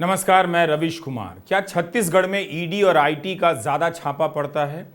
नमस्कार, मैं रविश कुमार। क्या छत्तीसगढ़ में ईडी और आईटी का ज़्यादा छापा पड़ता है?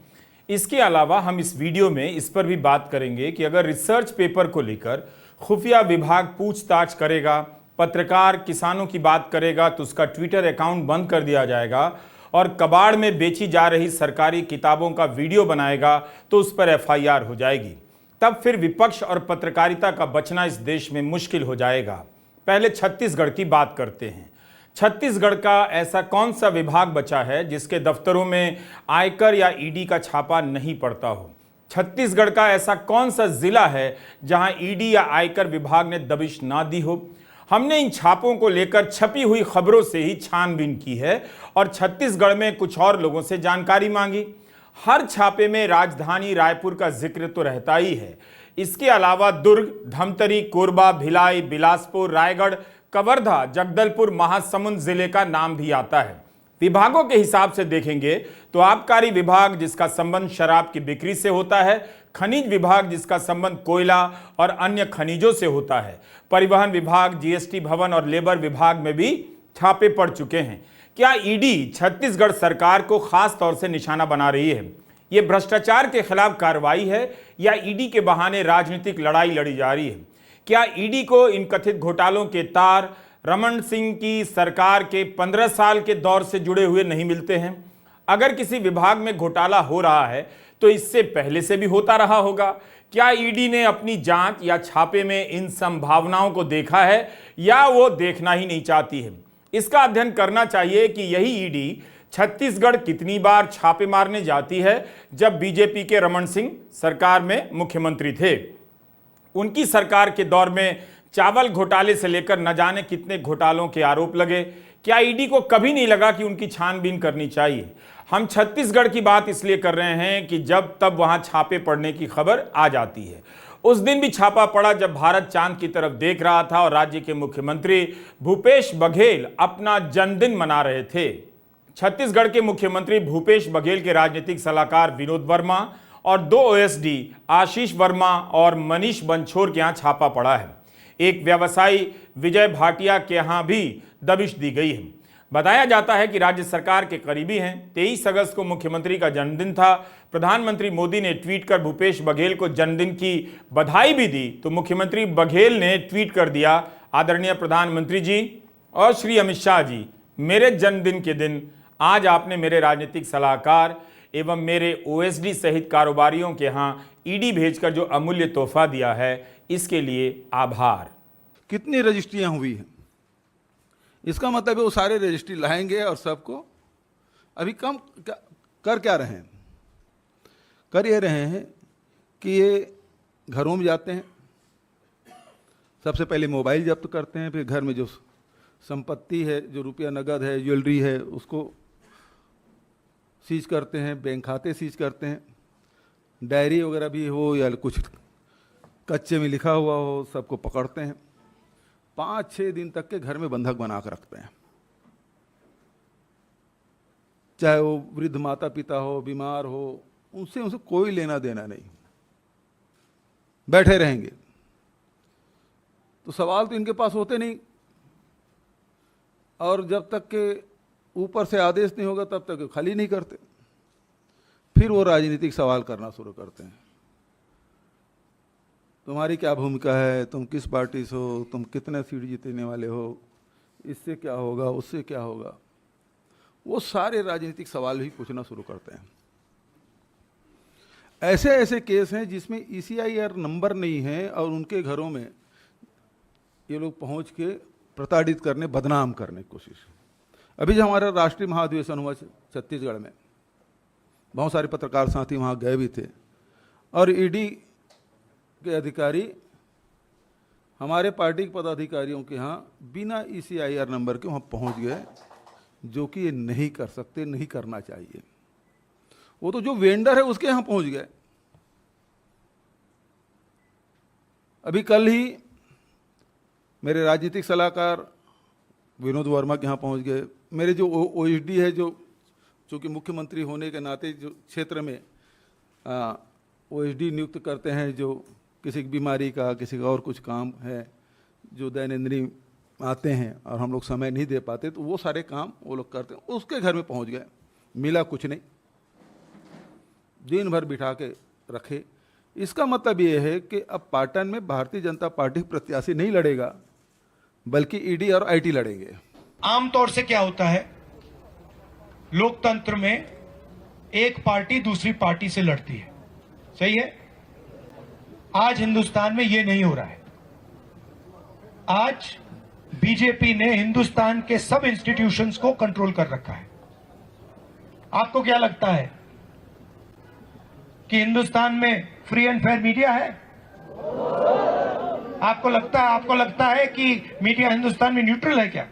इसके अलावा हम इस वीडियो में इस पर भी बात करेंगे कि अगर रिसर्च पेपर को लेकर खुफिया विभाग पूछताछ करेगा, पत्रकार किसानों की बात करेगा तो उसका ट्विटर अकाउंट बंद कर दिया जाएगा और कबाड़ में बेची जा रही सरकारी किताबों का वीडियो बनाएगा तो उस पर एफआईआर हो जाएगी। तब फिर विपक्ष और पत्रकारिता का बचना इस देश में मुश्किल हो जाएगा। पहले छत्तीसगढ़ की बात करते हैं। छत्तीसगढ़ का ऐसा कौन सा विभाग बचा है जिसके दफ्तरों में आयकर या ईडी का छापा नहीं पड़ता हो? छत्तीसगढ़ का ऐसा कौन सा जिला है जहां ईडी या आयकर विभाग ने दबिश ना दी हो? हमने इन छापों को लेकर छपी हुई खबरों से ही छानबीन की है और छत्तीसगढ़ में कुछ और लोगों से जानकारी मांगी। हर छापे में राजधानी रायपुर का जिक्र तो रहता ही है। इसके अलावा दुर्ग, धमतरी, कोरबा, भिलाई, बिलासपुर, रायगढ़, कवर्धा, जगदलपुर, महासमुंद जिले का नाम भी आता है। विभागों के हिसाब से देखेंगे तो आबकारी विभाग जिसका संबंध शराब की बिक्री से होता है, खनिज विभाग जिसका संबंध कोयला और अन्य खनिजों से होता है, परिवहन विभाग, जीएसटी भवन और लेबर विभाग में भी छापे पड़ चुके हैं। क्या ईडी छत्तीसगढ़ सरकार को खास तौर से निशाना बना रही है? ये भ्रष्टाचार के खिलाफ कार्रवाई है या ईडी के बहाने राजनीतिक लड़ाई लड़ी जा रही है? क्या ईडी को इन कथित घोटालों के तार रमन सिंह की सरकार के 15 साल के दौर से जुड़े हुए नहीं मिलते हैं? अगर किसी विभाग में घोटाला हो रहा है तो इससे पहले से भी होता रहा होगा। क्या ईडी ने अपनी जांच या छापे में इन संभावनाओं को देखा है या वो देखना ही नहीं चाहती है? इसका अध्ययन करना चाहिए कि यही ईडी छत्तीसगढ़ कितनी बार छापे मारने जाती है। जब बीजेपी के रमन सिंह सरकार में मुख्यमंत्री थे, उनकी सरकार के दौर में चावल घोटाले से लेकर न जाने कितने घोटालों के आरोप लगे। क्या ईडी को कभी नहीं लगा कि उनकी छानबीन करनी चाहिए? हम छत्तीसगढ़ की बात इसलिए कर रहे हैं कि जब तब वहां छापे पड़ने की खबर आ जाती है। उस दिन भी छापा पड़ा जब भारत चांद की तरफ देख रहा था और राज्य के मुख्यमंत्री भूपेश बघेल अपना जन्मदिन मना रहे थे। छत्तीसगढ़ के मुख्यमंत्री भूपेश बघेल के राजनीतिक सलाहकार विनोद वर्मा और 2 ओएसडी आशीष वर्मा और मनीष बंछोर के यहाँ छापा पड़ा है। एक व्यवसायी विजय भाटिया के यहाँ भी दबिश दी गई है। बताया जाता है कि राज्य सरकार के करीबी हैं। 23 अगस्त को मुख्यमंत्री का जन्मदिन था। प्रधानमंत्री मोदी ने ट्वीट कर भूपेश बघेल को जन्मदिन की बधाई भी दी तो मुख्यमंत्री बघेल ने ट्वीट कर दिया, आदरणीय प्रधानमंत्री जी और श्री अमित शाह जी, मेरे जन्मदिन के दिन आज आपने मेरे राजनीतिक सलाहकार एवं मेरे ओएसडी सहित कारोबारियों के यहाँ ईडी भेजकर जो अमूल्य तोहफा दिया है, इसके लिए आभार। कितनी रजिस्ट्रियां हुई हैं? इसका मतलब है वो सारे रजिस्ट्री लाएंगे और सबको अभी कम कर क्या रहे हैं? कर ये रहे हैं कि ये घरों में जाते हैं, सबसे पहले मोबाइल जब्त करते हैं, फिर घर में जो संपत्ति है, जो रुपया नगद है, ज्वेलरी है, उसको सीज करते हैं, बैंक खाते सीज करते हैं, डायरी वगैरह भी हो या कुछ कच्चे में लिखा हुआ हो, सबको पकड़ते हैं। 5-6 दिन तक के घर में बंधक बना कर रखते हैं। चाहे वो वृद्ध माता पिता हो, बीमार हो, उनसे कोई लेना देना नहीं, बैठे रहेंगे। तो सवाल तो इनके पास होते नहीं और जब तक के ऊपर से आदेश नहीं होगा तब तक खाली नहीं करते। फिर वो राजनीतिक सवाल करना शुरू करते हैं, तुम्हारी क्या भूमिका है, तुम किस पार्टी से हो, तुम कितने सीट जीतने वाले हो, इससे क्या होगा, उससे क्या होगा। वो सारे राजनीतिक सवाल भी पूछना शुरू करते हैं। ऐसे ऐसे केस हैं जिसमें ईसीआईआर नंबर नहीं है और उनके घरों में ये लोग पहुंच के प्रताड़ित करने, बदनाम करने की कोशिश। अभी जो हमारा राष्ट्रीय महाधिवेशन हुआ छत्तीसगढ़ में, बहुत सारे पत्रकार साथी वहाँ गए भी थे और ईडी के अधिकारी हमारे पार्टी के पदाधिकारियों के यहाँ बिना ईसीआईआर नंबर के वहाँ पहुँच गए, जो कि ये नहीं कर सकते, नहीं करना चाहिए। वो तो जो वेंडर है उसके यहाँ पहुँच गए। अभी कल ही मेरे राजनीतिक सलाहकार विनोद वर्मा के यहाँ पहुँच गए। मेरे जो ओएसडी है, जो चूँकि मुख्यमंत्री होने के नाते जो क्षेत्र में ओएसडी नियुक्त करते हैं, जो किसी की बीमारी का, किसी का और कुछ काम है, जो दैनंदिनी आते हैं और हम लोग समय नहीं दे पाते, तो वो सारे काम वो लोग करते हैं। उसके घर में पहुंच गए, मिला कुछ नहीं, दिन भर बिठा के रखे। इसका मतलब ये है कि अब पाटन में भारतीय जनता पार्टी प्रत्याशी नहीं लड़ेगा, बल्कि ईडी और आईटी लड़ेंगे। आमतौर से क्या होता है, लोकतंत्र में एक पार्टी दूसरी पार्टी से लड़ती है, सही है। आज हिंदुस्तान में यह नहीं हो रहा है। आज बीजेपी ने हिंदुस्तान के सब इंस्टीट्यूशंस को कंट्रोल कर रखा है। आपको क्या लगता है कि हिंदुस्तान में फ्री एंड फेयर मीडिया है? आपको लगता है कि मीडिया हिंदुस्तान में न्यूट्रल है क्या?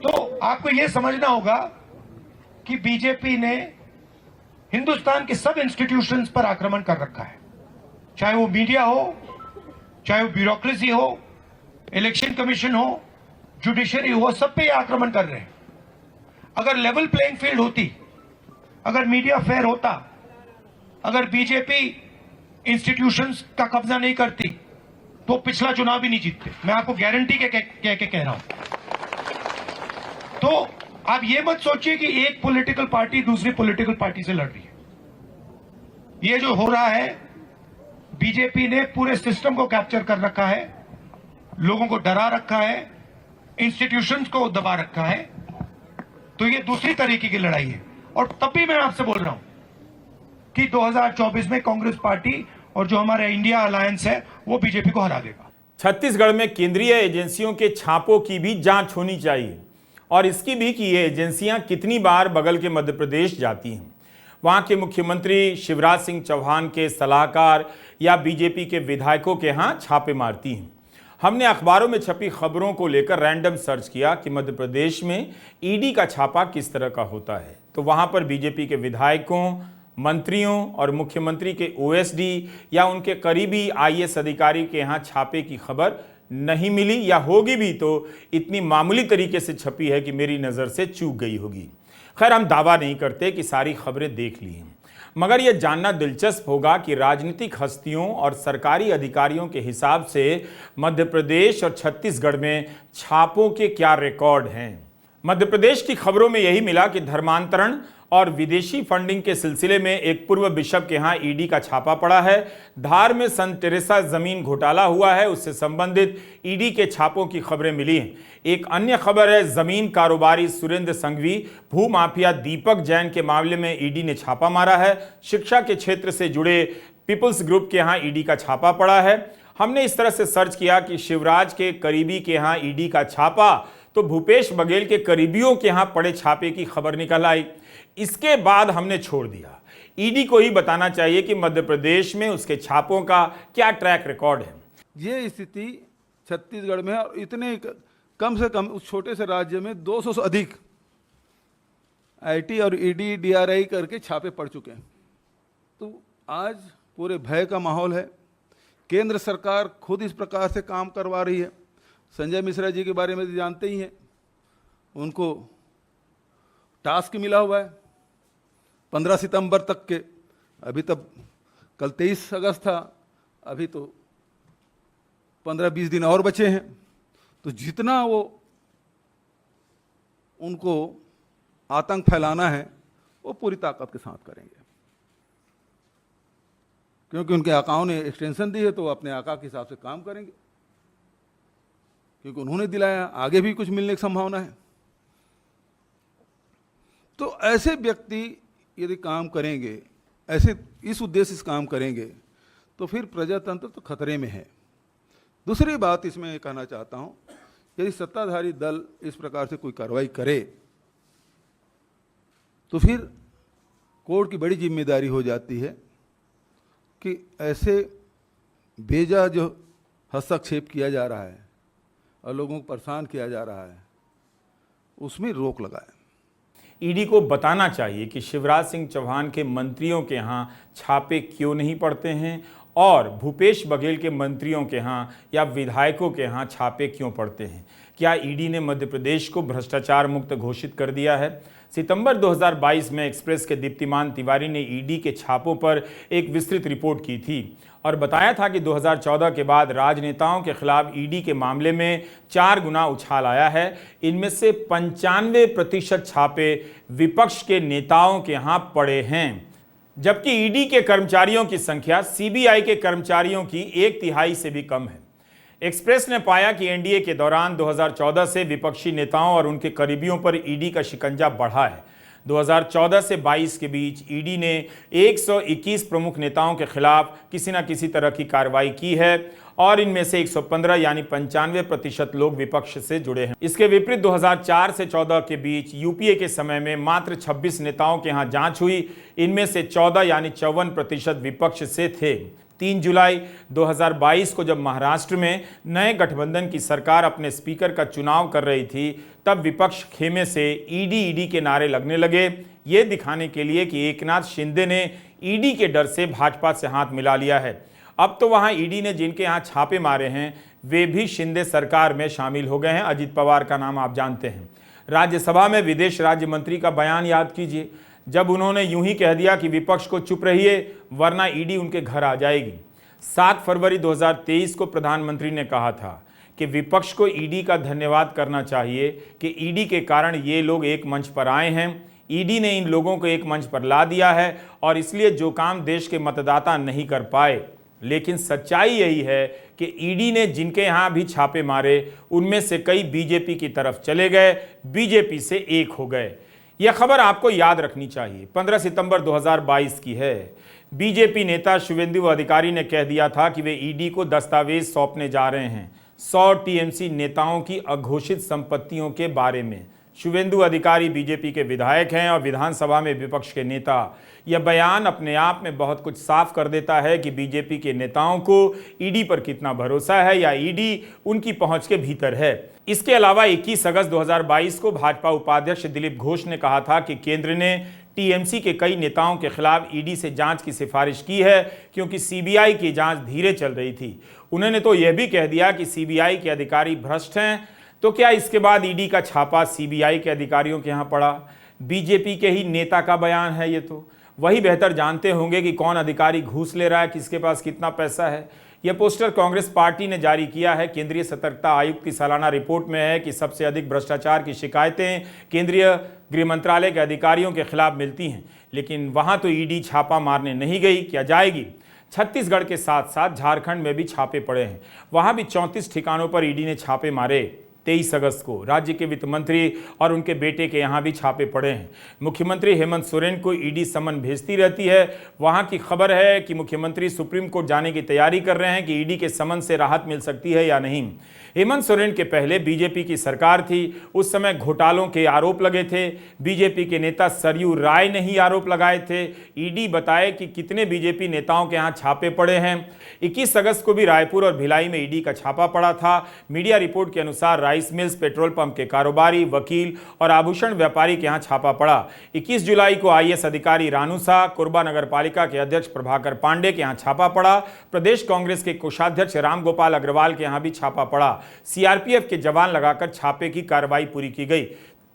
तो आपको यह समझना होगा कि बीजेपी ने हिंदुस्तान के सब इंस्टीट्यूशंस पर आक्रमण कर रखा है, चाहे वो मीडिया हो, चाहे वो ब्यूरोक्रेसी हो, इलेक्शन कमीशन हो, जुडिशरी हो, सब पे ये आक्रमण कर रहे हैं। अगर लेवल प्लेइंग फील्ड होती, अगर मीडिया फेयर होता, अगर बीजेपी इंस्टीट्यूशंस का कब्जा नहीं करती, तो पिछला चुनाव भी नहीं जीतते। मैं आपको गारंटी के कह रहा हूं। तो आप ये मत सोचिए कि एक पॉलिटिकल पार्टी दूसरी पॉलिटिकल पार्टी से लड़ रही है। ये जो हो रहा है, बीजेपी ने पूरे सिस्टम को कैप्चर कर रखा है, लोगों को डरा रखा है, इंस्टीट्यूशंस को दबा रखा है। तो ये दूसरी तरीके की लड़ाई है। और तब भी मैं आपसे बोल रहा हूं कि 2024 में कांग्रेस पार्टी और जो हमारा इंडिया अलायंस है वो बीजेपी को हरा देगा। छत्तीसगढ़ में केंद्रीय एजेंसियों के छापों की भी जांच होनी चाहिए, और इसकी भी कि ये एजेंसियां कितनी बार बगल के मध्य प्रदेश जाती हैं, वहां के मुख्यमंत्री शिवराज सिंह चौहान के सलाहकार या बीजेपी के विधायकों के यहां छापे मारती हैं। हमने अखबारों में छपी खबरों को लेकर रैंडम सर्च किया कि मध्य प्रदेश में ईडी का छापा किस तरह का होता है, तो वहां पर बीजेपी के विधायकों, मंत्रियों और मुख्यमंत्री के ओएसडी या उनके करीबी आईएएस अधिकारी के यहां छापे की खबर नहीं मिली, या होगी भी तो इतनी मामूली तरीके से छपी है कि मेरी नज़र से चूक गई होगी। खैर, हम दावा नहीं करते कि सारी खबरें देख ली हैं, मगर यह जानना दिलचस्प होगा कि राजनीतिक हस्तियों और सरकारी अधिकारियों के हिसाब से मध्य प्रदेश और छत्तीसगढ़ में छापों के क्या रिकॉर्ड हैं। मध्य प्रदेश की खबरों में यही मिला कि धर्मांतरण और विदेशी फंडिंग के सिलसिले में एक पूर्व बिशप के यहां ईडी का छापा पड़ा है। धार में संत टेरेसा जमीन घोटाला हुआ है, उससे संबंधित ईडी के छापों की खबरें मिली हैं। एक अन्य खबर है, जमीन कारोबारी सुरेंद्र संघवी, भूमाफिया दीपक जैन के मामले में ईडी ने छापा मारा है। शिक्षा के क्षेत्र से जुड़े पीपल्स ग्रुप के यहां ईडी का छापा पड़ा है। हमने इस तरह से सर्च किया कि शिवराज के करीबी के यहां ईडी का छापा, तो भूपेश बघेल के करीबियों के यहां पड़े छापे की खबर निकल आई। इसके बाद हमने छोड़ दिया। ईडी को ही बताना चाहिए कि मध्य प्रदेश में उसके छापों का क्या ट्रैक रिकॉर्ड है। ये स्थिति छत्तीसगढ़ में है, और इतने कम से कम उस छोटे से राज्य में 200 से अधिक आईटी और ईडी डीआरआई करके छापे पड़ चुके हैं। तो आज पूरे भय का माहौल है। केंद्र सरकार खुद इस प्रकार से काम करवा रही है। संजय मिश्रा जी के बारे में जानते ही हैं, उनको टास्क मिला हुआ है 15 सितंबर तक के। अभी तब कल 23 अगस्त था, अभी तो 15-20 दिन और बचे हैं। तो जितना वो उनको आतंक फैलाना है वो पूरी ताकत के साथ करेंगे, क्योंकि उनके आकाओं ने एक्सटेंशन दी है, तो वो अपने आका के हिसाब से काम करेंगे, क्योंकि उन्होंने दिलाया। आगे भी कुछ मिलने की संभावना है। तो ऐसे व्यक्ति यदि काम करेंगे, ऐसे इस उद्देश्य से काम करेंगे, तो फिर प्रजातंत्र तो खतरे में है। दूसरी बात इसमें ये कहना चाहता हूँ, यदि सत्ताधारी दल इस प्रकार से कोई कार्रवाई करे, तो फिर कोर्ट की बड़ी जिम्मेदारी हो जाती है कि ऐसे बेजा जो हस्तक्षेप किया जा रहा है और लोगों को परेशान किया जा रहा है, उसमें रोक लगाए। ईडी को बताना चाहिए कि शिवराज सिंह चौहान के मंत्रियों के यहाँ छापे क्यों नहीं पड़ते हैं, और भूपेश बघेल के मंत्रियों के यहाँ या विधायकों के यहाँ छापे क्यों पड़ते हैं? क्या ईडी ने मध्य प्रदेश को भ्रष्टाचार मुक्त घोषित कर दिया है? सितंबर 2022 में एक्सप्रेस के दीप्तिमान तिवारी ने ईडी के छापों पर एक विस्तृत रिपोर्ट की थी और बताया था कि 2014 के बाद राजनेताओं के खिलाफ ईडी के मामले में 4 गुना उछाल आया है। इनमें से 95% छापे विपक्ष के नेताओं के यहाँ पड़े हैं, जबकि ईडी के कर्मचारियों की संख्या सीबीआई के कर्मचारियों की 1/3 से भी कम है। एक्सप्रेस ने पाया कि एनडीए के दौरान 2014 से विपक्षी नेताओं और उनके करीबियों पर ईडी का शिकंजा बढ़ा है। 2014 से 22 के बीच ईडी ने 121 प्रमुख नेताओं के खिलाफ किसी न किसी तरह की कार्रवाई की है और इनमें से 115 यानी 95% लोग विपक्ष से जुड़े हैं। इसके विपरीत 2004 से 14 के बीच यूपीए के समय में मात्र 26 नेताओं के यहाँ जांच हुई। इनमें से 14 यानी 54% विपक्ष से थे। 3 जुलाई 2022 को जब महाराष्ट्र में नए गठबंधन की सरकार अपने स्पीकर का चुनाव कर रही थी, तब विपक्ष खेमे से ईडी के नारे लगने लगे, ये दिखाने के लिए कि एकनाथ शिंदे ने ईडी के डर से भाजपा से हाथ मिला लिया है। अब तो वहां ईडी ने जिनके यहाँ छापे मारे हैं वे भी शिंदे सरकार में शामिल हो गए हैं। अजित पवार का नाम आप जानते हैं। राज्यसभा में विदेश राज्य मंत्री का बयान याद कीजिए, जब उन्होंने यूं ही कह दिया कि विपक्ष को चुप रहिए वरना ईडी उनके घर आ जाएगी। 7 फरवरी 2023 को प्रधानमंत्री ने कहा था कि विपक्ष को ईडी का धन्यवाद करना चाहिए कि ईडी के कारण ये लोग एक मंच पर आए हैं। ईडी ने इन लोगों को एक मंच पर ला दिया है और इसलिए जो काम देश के मतदाता नहीं कर पाए। लेकिन सच्चाई यही है कि ईडी ने जिनके यहाँ भी छापे मारे उनमें से कई बीजेपी की तरफ चले गए, बीजेपी से एक हो गए। यह खबर आपको याद रखनी चाहिए। 15 सितंबर 2022 की है। बीजेपी नेता शुवेंदु अधिकारी ने कह दिया था कि वे ईडी को दस्तावेज सौंपने जा रहे हैं 100 टीएमसी नेताओं की अघोषित संपत्तियों के बारे में। शुवेंदु अधिकारी बीजेपी के विधायक हैं और विधानसभा में विपक्ष के नेता। यह बयान अपने आप में बहुत कुछ साफ कर देता है कि बीजेपी के नेताओं को ईडी पर कितना भरोसा है या ईडी उनकी पहुंच के भीतर है। इसके अलावा 21 अगस्त 2022 को भाजपा उपाध्यक्ष दिलीप घोष ने कहा था कि केंद्र ने टीएमसी के कई नेताओं के खिलाफ ईडी से जांच की सिफारिश की है क्योंकि सीबीआई की जांच धीरे चल रही थी। उन्होंने तो यह भी कह दिया कि सीबीआई के अधिकारी भ्रष्ट हैं। तो क्या इसके बाद ईडी का छापा सीबीआई के अधिकारियों के यहाँ पड़ा? बीजेपी के ही नेता का बयान है ये, तो वही बेहतर जानते होंगे कि कौन अधिकारी घूस ले रहा है, किसके पास कितना पैसा है। यह पोस्टर कांग्रेस पार्टी ने जारी किया है। केंद्रीय सतर्कता आयुक्त की सालाना रिपोर्ट में है कि सबसे अधिक भ्रष्टाचार की शिकायतें केंद्रीय गृह मंत्रालय के अधिकारियों के खिलाफ मिलती हैं, लेकिन वहां तो ईडी छापा मारने नहीं गई, क्या जाएगी? छत्तीसगढ़ के साथ साथ झारखंड में भी छापे पड़े हैं। वहां भी 34 ठिकानों पर ईडी ने छापे मारे। 23 अगस्त को राज्य के वित्त मंत्री और उनके बेटे के यहाँ भी छापे पड़े हैं। मुख्यमंत्री हेमंत सोरेन को ईडी समन भेजती रहती है। वहाँ की खबर है कि मुख्यमंत्री सुप्रीम कोर्ट जाने की तैयारी कर रहे हैं कि ईडी के समन से राहत मिल सकती है या नहीं। हेमंत सोरेन के पहले बीजेपी की सरकार थी, उस समय घोटालों के आरोप लगे थे। बीजेपी के नेता सरयू राय ने ही आरोप लगाए थे। ईडी बताए कि कितने बीजेपी नेताओं के यहाँ छापे पड़े हैं। 21 अगस्त को भी रायपुर और भिलाई में ईडी का छापा पड़ा था। मीडिया रिपोर्ट के अनुसार राइस मिल्स, पेट्रोल पंप के कारोबारी, वकील और आभूषण व्यापारी के यहाँ छापा पड़ा। 21 जुलाई को आईएएस अधिकारी रानूसा, कोरबा नगर पालिका के अध्यक्ष प्रभाकर पांडे के यहाँ छापा पड़ा। प्रदेश कांग्रेस के कोषाध्यक्ष रामगोपाल अग्रवाल के यहाँ भी छापा पड़ा। सीआरपीएफ के जवान लगाकर छापे की कार्रवाई पूरी की गई।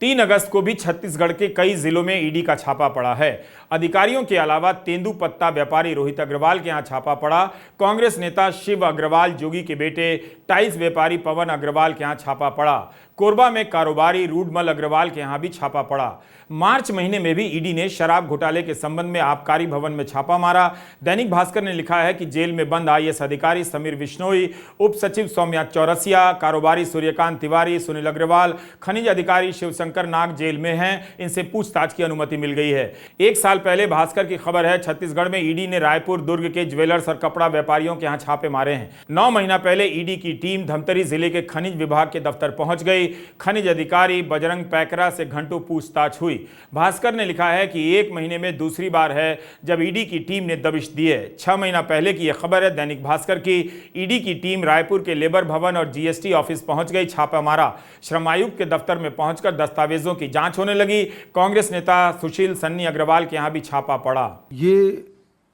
3 अगस्त को भी छत्तीसगढ़ के कई जिलों में ईडी का छापा पड़ा है। अधिकारियों के अलावा तेंदूपत्ता व्यापारी रोहित अग्रवाल के यहाँ छापा पड़ा। कांग्रेस नेता शिव अग्रवाल जोगी के बेटे टाइल्स व्यापारी पवन अग्रवाल के यहाँ छापा पड़ा। कोरबा में कारोबारी रूडमल अग्रवाल के यहाँ भी छापा पड़ा। मार्च महीने में भी ईडी ने शराब घोटाले के संबंध में आबकारी भवन में छापा मारा। दैनिक भास्कर ने लिखा है कि जेल में बंद आईएएस अधिकारी समीर बिश्नोई, उप सचिव सौम्या चौरसिया, कारोबारी सूर्यकांत तिवारी, सुनील अग्रवाल, खनिज अधिकारी शिवशंकर नाग जेल में हैं। इनसे पूछताछ की अनुमति मिल गई है। 1 साल पहले भास्कर की खबर है, छत्तीसगढ़ में ईडी ने रायपुर, दुर्ग के ज्वेलर्स और कपड़ा व्यापारियों के यहाँ छापे मारे हैं। 9 महीना पहले ईडी की टीम धमतरी जिले के खनिज विभाग के दफ्तर पहुंच गई। खनिज अधिकारी बजरंग पैकरा से घंटों पूछताछ हुई। भास्कर ने लिखा है कि 1 महीने में दूसरी बार है जब ईडी की टीम ने दबिश दी है। 6 महीना पहले की यह खबर है दैनिक भास्कर की। ईडी की टीम रायपुर के लेबर भवन और जीएसटी ऑफिस पहुंच गई, छापा मारा। श्रम आयुक्त के दफ्तर में पहुंचकर दस्तावेजों की जांच होने लगी। कांग्रेस नेता सुशील सन्नी अग्रवाल के यहां भी छापा पड़ा। ये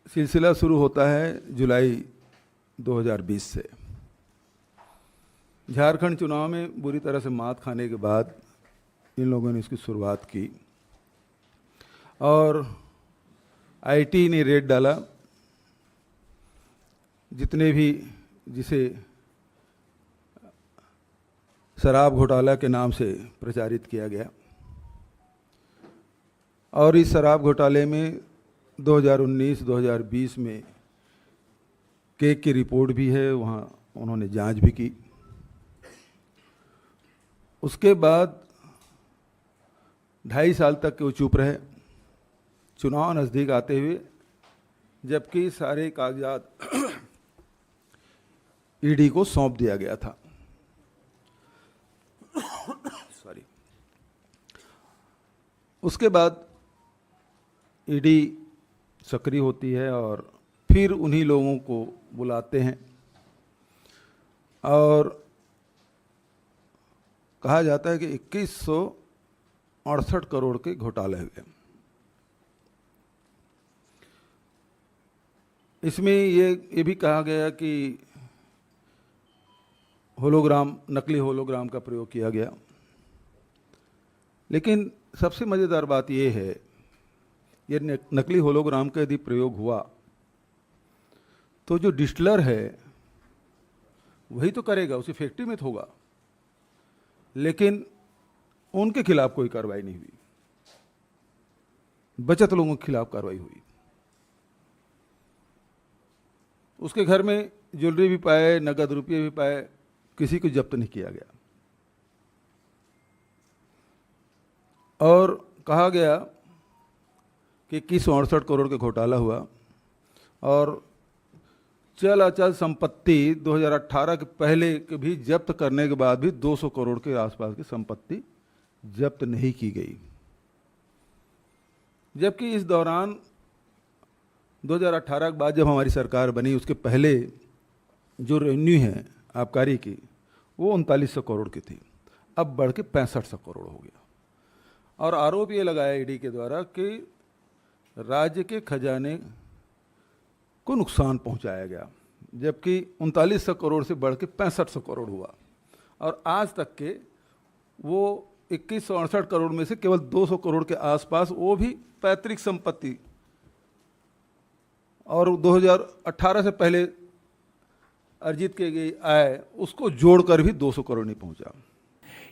सिलसिला शुरू होता है जुलाई 2020 से। झारखंड चुनाव में बुरी तरह से मात खाने के बाद इन लोगों ने इसकी शुरुआत की और आईटी ने रेड डाला। जितने भी जिसे शराब घोटाला के नाम से प्रचारित किया गया, और इस शराब घोटाले में 2019-2020 में केक की रिपोर्ट भी है, वहाँ उन्होंने जांच भी की। उसके बाद 2.5 साल तक वो चुप रहे, चुनाव नज़दीक आते हुए, जबकि सारे कागजात ईडी को सौंप दिया गया था। सॉरी। उसके बाद ईडी सक्रिय होती है और फिर उन्हीं लोगों को बुलाते हैं और कहा जाता है कि 2168 करोड़ के घोटाले हुए। इसमें ये भी कहा गया कि होलोग्राम, नकली होलोग्राम का प्रयोग किया गया। लेकिन सबसे मज़ेदार बात ये है, ये नकली होलोग्राम का यदि प्रयोग हुआ तो जो डिस्टिलर है वही तो करेगा, उसी फैक्ट्री में तो होगा, लेकिन उनके खिलाफ कोई कार्रवाई नहीं हुई, बचत लोगों के खिलाफ कार्रवाई हुई। उसके घर में ज्वेलरी भी पाए, नगद रुपये भी पाए, किसी को जब्त नहीं किया गया। और कहा गया कि 2168 करोड़ का घोटाला हुआ और चल अचल संपत्ति 2018 के पहले के भी जब्त करने के बाद भी 200 करोड़ के आसपास की संपत्ति जब्त नहीं की गई। जबकि इस दौरान 2018 के बाद जब हमारी सरकार बनी, उसके पहले जो रेवेन्यू है आबकारी की, वो 3900 करोड़ की थी, अब बढ़ के 6500 करोड़ हो गया। और आरोप ये लगाया ईडी के द्वारा कि राज्य के खजाने को नुकसान पहुंचाया गया, जबकि 3900 करोड़ से बढ़ के 6500 करोड़ हुआ। और आज तक के वो 2168 करोड़ में से केवल 200 करोड़ के आसपास, वो भी पैतृक संपत्ति, और 2018 से पहले अर्जित की गई आय, उसको जोड़कर भी 200 करोड़ नहीं पहुंचा।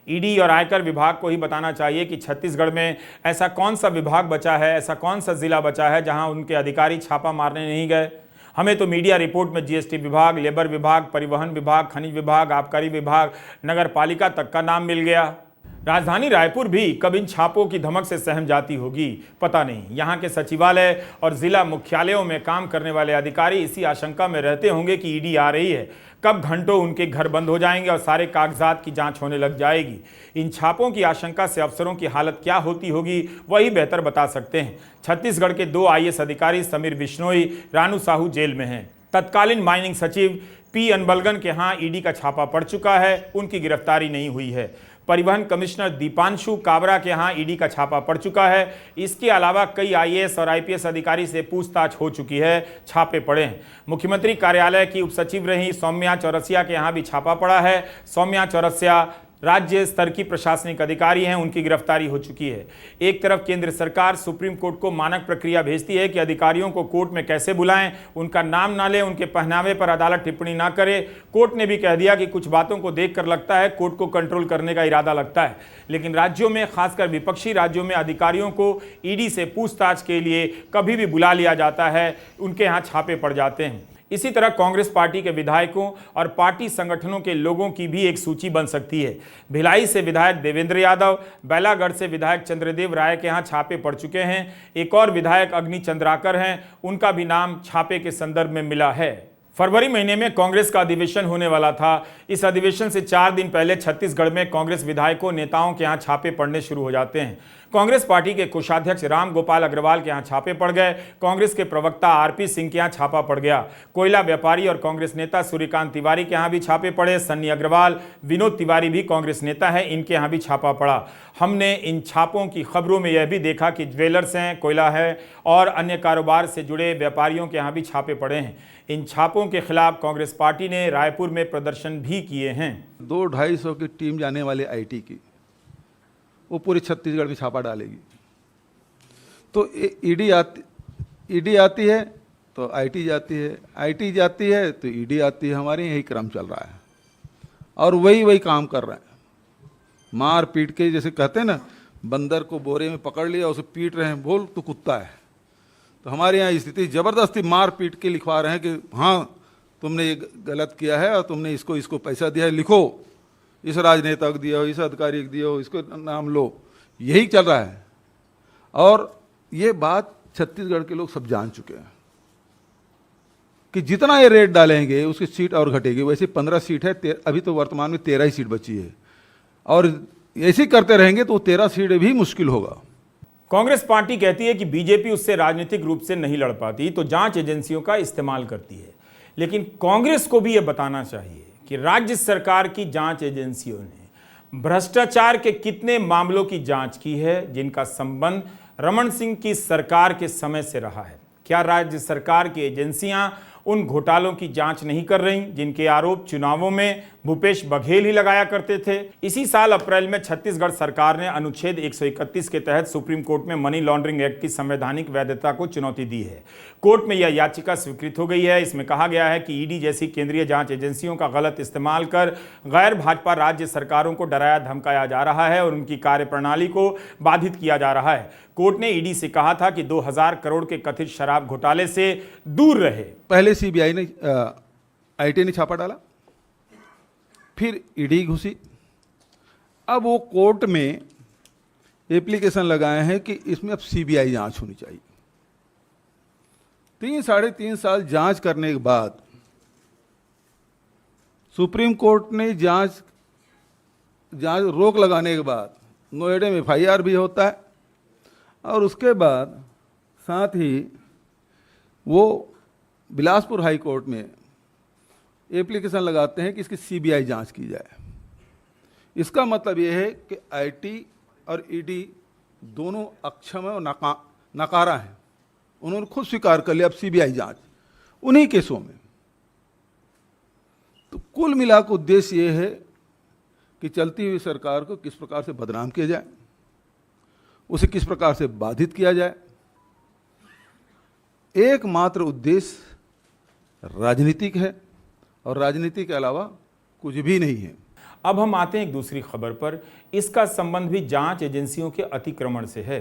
ईडी और आयकर विभाग को ही बताना चाहिए कि छत्तीसगढ़ में ऐसा कौन सा विभाग बचा है, ऐसा कौन सा जिला बचा है जहां उनके अधिकारी छापा मारने नहीं गए। हमें तो मीडिया रिपोर्ट में जीएसटी विभाग, लेबर विभाग, परिवहन विभाग, खनिज विभाग, आबकारी विभाग, नगर पालिका तक का नाम मिल गया। राजधानी रायपुर भी कब इन छापों की धमक से सहम जाती होगी पता नहीं। यहाँ के सचिवालय और जिला मुख्यालयों में काम करने वाले अधिकारी इसी आशंका में रहते होंगे कि ईडी आ रही है, कब घंटों उनके घर बंद हो जाएंगे और सारे कागजात की जांच होने लग जाएगी। इन छापों की आशंका से अफसरों की हालत क्या होती होगी वही बेहतर बता सकते हैं। छत्तीसगढ़ के 2 आईएएस अधिकारी समीर बिश्नोई, रानू साहू जेल में हैं। तत्कालीन माइनिंग सचिव पी अनबलगन के यहाँ ईडी का छापा पड़ चुका है, उनकी गिरफ्तारी नहीं हुई है। परिवहन कमिश्नर दीपांशु काबरा के यहाँ ईडी का छापा पड़ चुका है। इसके अलावा कई आईएएस और आईपीएस अधिकारी से पूछताछ हो चुकी है, छापे पड़े हैं। मुख्यमंत्री कार्यालय की उपसचिव रही सौम्या चौरसिया के यहाँ भी छापा पड़ा है। सौम्या चौरसिया राज्य स्तर की प्रशासनिक अधिकारी हैं, उनकी गिरफ्तारी हो चुकी है। एक तरफ केंद्र सरकार सुप्रीम कोर्ट को मानक प्रक्रिया भेजती है कि अधिकारियों को कोर्ट में कैसे बुलाएं, उनका नाम ना लें, उनके पहनावे पर अदालत टिप्पणी ना करे। कोर्ट ने भी कह दिया कि कुछ बातों को देखकर लगता है कोर्ट को कंट्रोल करने का इरादा लगता है। लेकिन राज्यों में, खासकर विपक्षी राज्यों में, अधिकारियों को ईडी से पूछताछ के लिए कभी भी बुला लिया जाता है, उनके यहाँ छापे पड़ जाते हैं। इसी तरह कांग्रेस पार्टी के विधायकों और पार्टी संगठनों के लोगों की भी एक सूची बन सकती है। भिलाई से विधायक देवेंद्र यादव, बैलागढ़ से विधायक चंद्रदेव राय के यहाँ छापे पड़ चुके हैं। एक और विधायक अग्नि चंद्राकर हैं, उनका भी नाम छापे के संदर्भ में मिला है। फरवरी महीने में कांग्रेस का अधिवेशन होने वाला था। इस अधिवेशन से 4 दिन पहले छत्तीसगढ़ में कांग्रेस विधायकों, नेताओं के यहाँ छापे पड़ने शुरू हो जाते हैं। कांग्रेस पार्टी के कोषाध्यक्ष राम गोपाल अग्रवाल के यहाँ छापे पड़ गए। कांग्रेस के प्रवक्ता आरपी सिंह के यहाँ छापा पड़ गया। कोयला व्यापारी और कांग्रेस नेता सूर्यकांत तिवारी के यहाँ भी छापे पड़े। सन्नी अग्रवाल, विनोद तिवारी भी कांग्रेस नेता है, इनके यहाँ भी छापा पड़ा। हमने इन छापों की खबरों में यह भी देखा कि ज्वेलर्स हैं, कोयला है और अन्य कारोबार से जुड़े व्यापारियों के यहाँ भी छापे पड़े हैं। इन छापों आरोपों के खिलाफ कांग्रेस पार्टी ने रायपुर में प्रदर्शन भी किए हैं। 200-250 की टीम जाने वाली आईटी की, वो पूरे छत्तीसगढ़ में छापा डालेगी। तो ईडी आती है तो आईटी जाती है, आईटी जाती है तो ईडी आती है। हमारे यही क्रम चल रहा है और वही काम कर रहे हैं। मार पीट के, जैसे कहते हैं ना, बंदर को बोरे में पकड़ लिया, उसे पीट रहे हैं, बोल तो कुत्ता है। तो हमारे यहाँ स्थिति ज़बरदस्ती मार पीट के लिखवा रहे हैं कि हाँ तुमने ये गलत किया है और तुमने इसको पैसा दिया है, लिखो, इस राजनेता को दिया हो, इस अधिकारी को दिया हो, इसको नाम लो। यही चल रहा है और ये बात छत्तीसगढ़ के लोग सब जान चुके हैं कि जितना ये रेट डालेंगे उसकी सीट और घटेगी। वैसे 15 सीट है, अभी तो वर्तमान में 13 ही सीट बची है और ऐसे ही करते रहेंगे तो 13 सीट भी मुश्किल होगा। कांग्रेस पार्टी कहती है कि बीजेपी उससे राजनीतिक रूप से नहीं लड़ पाती तो जांच एजेंसियों का इस्तेमाल करती है, लेकिन कांग्रेस को भी यह बताना चाहिए कि राज्य सरकार की जांच एजेंसियों ने भ्रष्टाचार के कितने मामलों की जांच की है जिनका संबंध रमन सिंह की सरकार के समय से रहा है। क्या राज्य सरकार की एजेंसियां उन घोटालों की जांच नहीं कर रही जिनके आरोप चुनावों में भूपेश बघेल ही लगाया करते थे? इसी साल अप्रैल में छत्तीसगढ़ सरकार ने अनुच्छेद 131 के तहत सुप्रीम कोर्ट में मनी लॉन्ड्रिंग एक्ट की संवैधानिक वैधता को चुनौती दी है। कोर्ट में यह याचिका स्वीकृत हो गई है। इसमें कहा गया है कि ईडी जैसी केंद्रीय जांच एजेंसियों का गलत इस्तेमाल कर गैर भाजपा राज्य सरकारों को डराया धमकाया जा रहा है और उनकी कार्यप्रणाली को बाधित किया जा रहा है। कोर्ट ने ईडी से कहा था कि 2000 करोड़ के कथित शराब घोटाले से दूर रहे। पहले सीबीआई ने आईटी ने छापा डाला, फिर ईडी घुसी, अब वो कोर्ट में एप्लीकेशन लगाए हैं कि इसमें अब सीबीआई जांच होनी चाहिए। 3-3.5 साल जांच करने के बाद सुप्रीम कोर्ट ने जांच रोक लगाने के बाद नोएडा में FIR भी होता है और उसके बाद साथ ही वो बिलासपुर हाई कोर्ट में एप्लीकेशन लगाते हैं कि इसकी सीबीआई जांच की जाए। इसका मतलब ये है कि आईटी और ईडी दोनों अक्षम है और नकारा है। उन्होंने खुद स्वीकार कर लिया अब सीबीआई जांच उन्हीं केसों में। तो कुल मिलाकर उद्देश्य ये है कि चलती हुई सरकार को किस प्रकार से बदनाम किया जाए, उसे किस प्रकार से बाधित किया जाए। एकमात्र उद्देश्य राजनीतिक है और राजनीति के अलावा कुछ भी नहीं है। अब हम आते हैं एक दूसरी खबर पर। इसका संबंध भी जांच एजेंसियों के अतिक्रमण से है।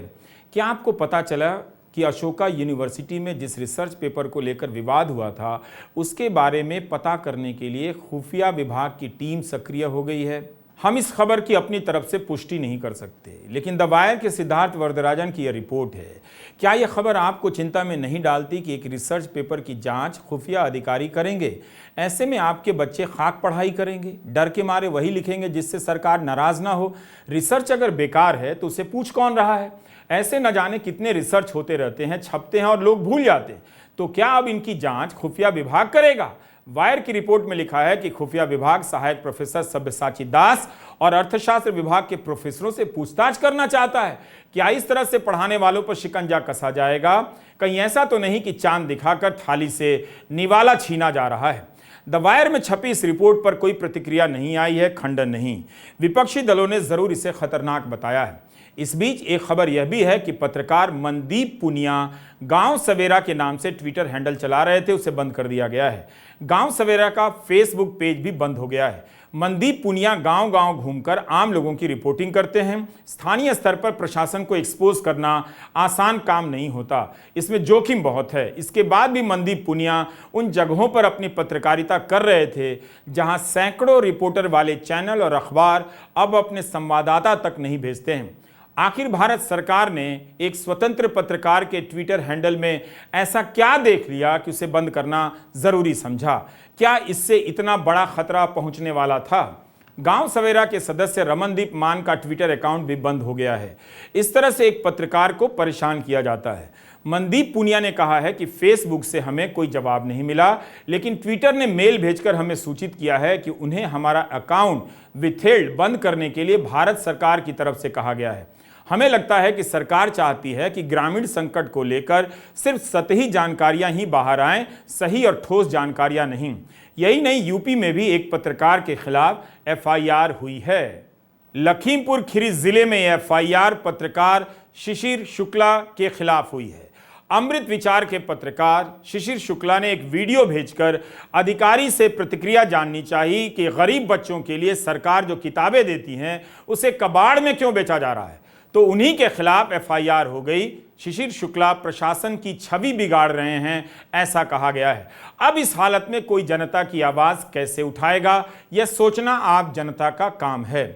क्या आपको पता चला कि अशोका यूनिवर्सिटी में जिस रिसर्च पेपर को लेकर विवाद हुआ था उसके बारे में पता करने के लिए खुफिया विभाग की टीम सक्रिय हो गई है? हम इस खबर की अपनी तरफ से पुष्टि नहीं कर सकते, लेकिन द वायर के सिद्धार्थ वरदराजन की यह रिपोर्ट है। क्या यह खबर आपको चिंता में नहीं डालती कि एक रिसर्च पेपर की जांच खुफिया अधिकारी करेंगे? ऐसे में आपके बच्चे खाक पढ़ाई करेंगे, डर के मारे वही लिखेंगे जिससे सरकार नाराज ना हो। रिसर्च अगर बेकार है तो उसे पूछ कौन रहा है? ऐसे न जाने कितने रिसर्च होते रहते हैं, छपते हैं और लोग भूल जाते हैं। तो क्या अब इनकी जांच खुफिया विभाग करेगा? वायर की रिपोर्ट में लिखा है कि खुफिया विभाग सहायक प्रोफेसर सब्यसाची दास और अर्थशास्त्र विभाग के प्रोफेसरों से पूछताछ करना चाहता है। क्या इस तरह से पढ़ाने वालों पर शिकंजा कसा जाएगा? कहीं ऐसा तो नहीं कि चांद दिखाकर थाली से निवाला छीना जा रहा है? द वायर में छपी इस रिपोर्ट पर कोई प्रतिक्रिया नहीं आई है, खंडन नहीं। विपक्षी दलों ने जरूर इसे खतरनाक बताया है। इस बीच एक खबर यह भी है कि पत्रकार मनदीप पुनिया गांव सवेरा के नाम से ट्विटर हैंडल चला रहे थे, उसे बंद कर दिया गया है। गांव सवेरा का फेसबुक पेज भी बंद हो गया है। मनदीप पुनिया गांव-गांव घूमकर आम लोगों की रिपोर्टिंग करते हैं। स्थानीय स्तर पर प्रशासन को एक्सपोज करना आसान काम नहीं होता, इसमें जोखिम बहुत है। इसके बाद भी मनदीप पुनिया उन जगहों पर अपनी पत्रकारिता कर रहे थे जहां सैकड़ों रिपोर्टर वाले चैनल और अखबार अब अपने संवाददाता तक नहीं भेजते हैं। आखिर भारत सरकार ने एक स्वतंत्र पत्रकार के ट्विटर हैंडल में ऐसा क्या देख लिया कि उसे बंद करना जरूरी समझा? क्या इससे इतना बड़ा खतरा पहुंचने वाला था? गांव सवेरा के सदस्य रमनदीप मान का ट्विटर अकाउंट भी बंद हो गया है। इस तरह से एक पत्रकार को परेशान किया जाता है। मनदीप पुनिया ने कहा है कि फेसबुक से हमें कोई जवाब नहीं मिला, लेकिन ट्विटर ने मेल भेजकर हमें सूचित किया है कि उन्हें हमारा अकाउंट विथेल्ड बंद करने के लिए भारत सरकार की तरफ से कहा गया है। हमें लगता है कि सरकार चाहती है कि ग्रामीण संकट को लेकर सिर्फ सतही जानकारियां ही बाहर आएं, सही और ठोस जानकारियां नहीं। यही नहीं, यूपी में भी एक पत्रकार के खिलाफ एफआईआर हुई है। लखीमपुर खीरी जिले में एफआईआर पत्रकार शिशिर शुक्ला के खिलाफ हुई है। अमृत विचार के पत्रकार शिशिर शुक्ला ने एक वीडियो भेजकर अधिकारी से प्रतिक्रिया जाननी चाहिए कि गरीब बच्चों के लिए सरकार जो किताबें देती हैं उसे कबाड़ में क्यों बेचा जा रहा है, तो उन्हीं के खिलाफ एफआईआर हो गई। शिशिर शुक्ला प्रशासन की छवि बिगाड़ रहे हैं, ऐसा कहा गया है। अब इस हालत में कोई जनता की आवाज कैसे उठाएगा, यह सोचना आप जनता का काम है।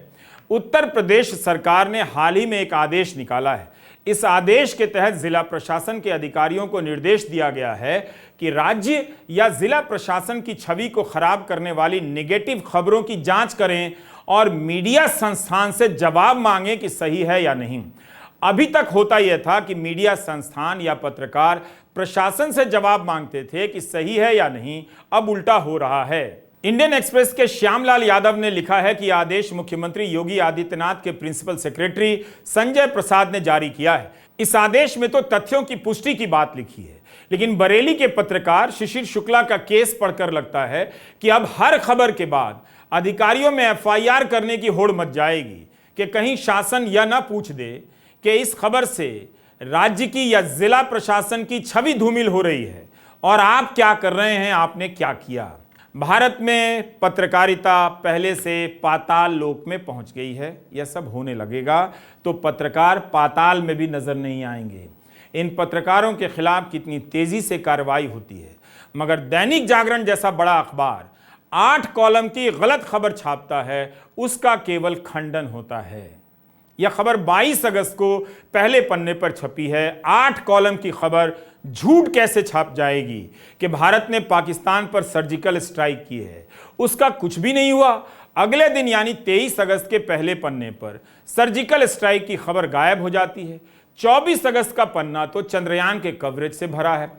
उत्तर प्रदेश सरकार ने हाल ही में एक आदेश निकाला है। इस आदेश के तहत जिला प्रशासन के अधिकारियों को निर्देश दिया गया है कि राज्य या जिला प्रशासन की छवि को खराब करने वाली नेगेटिव खबरों की जांच करें और मीडिया संस्थान से जवाब मांगें कि सही है या नहीं। अभी तक होता यह था कि मीडिया संस्थान या पत्रकार प्रशासन से जवाब मांगते थे कि सही है या नहीं, अब उल्टा हो रहा है। इंडियन एक्सप्रेस के श्यामलाल यादव ने लिखा है कि आदेश मुख्यमंत्री योगी आदित्यनाथ के प्रिंसिपल सेक्रेटरी संजय प्रसाद ने जारी किया है। इस आदेश में तो तथ्यों की पुष्टि की बात लिखी है, लेकिन बरेली के पत्रकार शिशिर शुक्ला का केस पढ़कर लगता है कि अब हर खबर के बाद अधिकारियों में एफआईआर करने की होड़ मच जाएगी कि कहीं शासन यह ना पूछ दे कि इस खबर से राज्य की या जिला प्रशासन की छवि धूमिल हो रही है और आप क्या कर रहे हैं, आपने क्या किया। भारत में पत्रकारिता पहले से पाताल लोक में पहुंच गई है। यह सब होने लगेगा तो पत्रकार पाताल में भी नजर नहीं आएंगे। इन पत्रकारों के खिलाफ कितनी तेजी से कार्रवाई होती है, मगर दैनिक जागरण जैसा बड़ा अखबार 8 कॉलम की गलत खबर छापता है, उसका केवल खंडन होता है। यह खबर 22 अगस्त को पहले पन्ने पर छपी है। 8 कॉलम की खबर झूठ कैसे छाप जाएगी कि भारत ने पाकिस्तान पर सर्जिकल स्ट्राइक की है, उसका कुछ भी नहीं हुआ। अगले दिन यानी 23 अगस्त के पहले पन्ने पर सर्जिकल स्ट्राइक की खबर गायब हो जाती है। 24 अगस्त का पन्ना तो चंद्रयान के कवरेज से भरा है।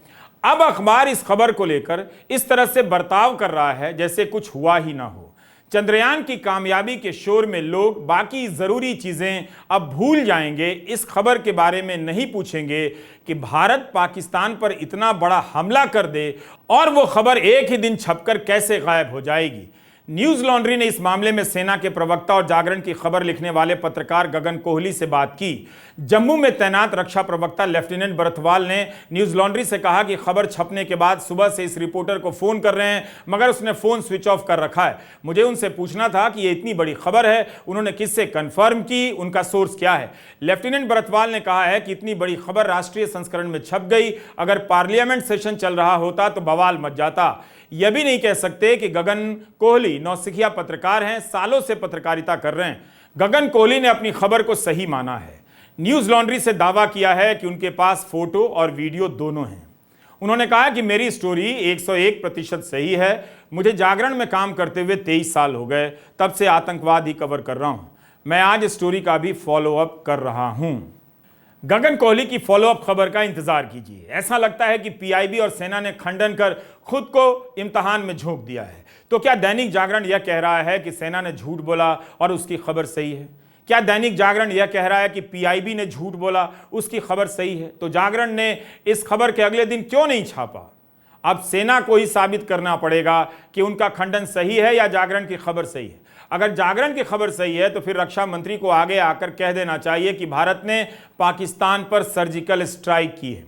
अब अखबार इस खबर को लेकर इस तरह से बर्ताव कर रहा है जैसे कुछ हुआ ही ना हो। चंद्रयान की कामयाबी के शोर में लोग बाकी जरूरी चीजें अब भूल जाएंगे, इस खबर के बारे में नहीं पूछेंगे कि भारत पाकिस्तान पर इतना बड़ा हमला कर दे और वो खबर एक ही दिन छपकर कैसे गायब हो जाएगी। न्यूज लॉन्ड्री ने इस मामले में सेना के प्रवक्ता और जागरण की खबर लिखने वाले पत्रकार गगन कोहली से बात की। जम्मू में तैनात रक्षा प्रवक्ता लेफ्टिनेंट बरथवाल ने न्यूज लॉन्ड्री से कहा कि खबर छपने के बाद सुबह से इस रिपोर्टर को फोन कर रहे हैं, मगर उसने फोन स्विच ऑफ कर रखा है। मुझे उनसे पूछना था कि ये इतनी बड़ी खबर है, उन्होंने किससे कंफर्म की, उनका सोर्स क्या है। लेफ्टिनेंट बरथवाल ने कहा है कि इतनी बड़ी खबर राष्ट्रीय संस्करण में छप गई, अगर पार्लियामेंट सेशन चल रहा होता तो बवाल मच जाता। यह भी नहीं कह सकते कि गगन कोहली नौसिखिया पत्रकार हैं, सालों से पत्रकारिता कर रहे हैं। गगन कोहली ने अपनी खबर को सही माना है। न्यूज लॉन्ड्री से दावा किया है कि उनके पास फोटो और वीडियो दोनों हैं। उन्होंने कहा कि मेरी स्टोरी 101% सही है। मुझे जागरण में काम करते हुए 23 साल हो गए, तब से आतंकवाद ही कवर कर रहा हूं। मैं आज स्टोरी का भी फॉलोअप कर रहा हूं। गगन कोहली की फॉलोअप खबर का इंतजार कीजिए। ऐसा लगता है कि पीआईबी और सेना ने खंडन कर खुद को इम्तिहान में झोंक दिया है। तो क्या दैनिक जागरण यह कह रहा है कि सेना ने झूठ बोला और उसकी खबर सही है? क्या दैनिक जागरण यह कह रहा है कि पीआईबी ने झूठ बोला, उसकी खबर सही है? तो जागरण ने इस खबर के अगले दिन क्यों नहीं छापा? अब सेना को ही साबित करना पड़ेगा कि उनका खंडन सही है या जागरण की खबर सही है। अगर जागरण की खबर सही है तो फिर रक्षा मंत्री को आगे आकर कह देना चाहिए कि भारत ने पाकिस्तान पर सर्जिकल स्ट्राइक की है।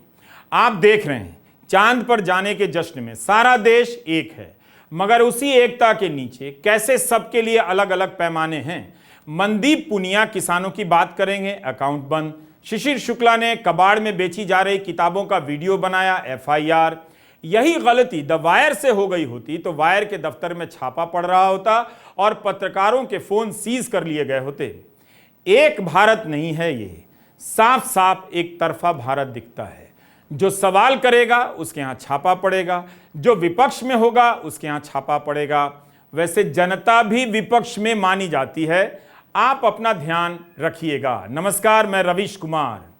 आप देख रहे हैं, चांद पर जाने के जश्न में सारा देश एक है, मगर उसी एकता के नीचे कैसे सबके लिए अलग अलग पैमाने हैं। मनदीप पुनिया किसानों की बात करेंगे, अकाउंट बंद। शिशिर शुक्ला ने कबाड़ में बेची जा रही किताबों का वीडियो बनाया, एफआईआर। यही गलती द वायर से हो गई होती तो वायर के दफ्तर में छापा पड़ रहा होता और पत्रकारों के फोन सीज कर लिए गए होते। एक भारत नहीं है ये, साफ साफ एक तरफा भारत दिखता है। जो सवाल करेगा उसके यहां छापा पड़ेगा, जो विपक्ष में होगा उसके यहां छापा पड़ेगा। वैसे जनता भी विपक्ष में मानी जाती है। आप अपना ध्यान रखिएगा। नमस्कार, मैं रवीश कुमार।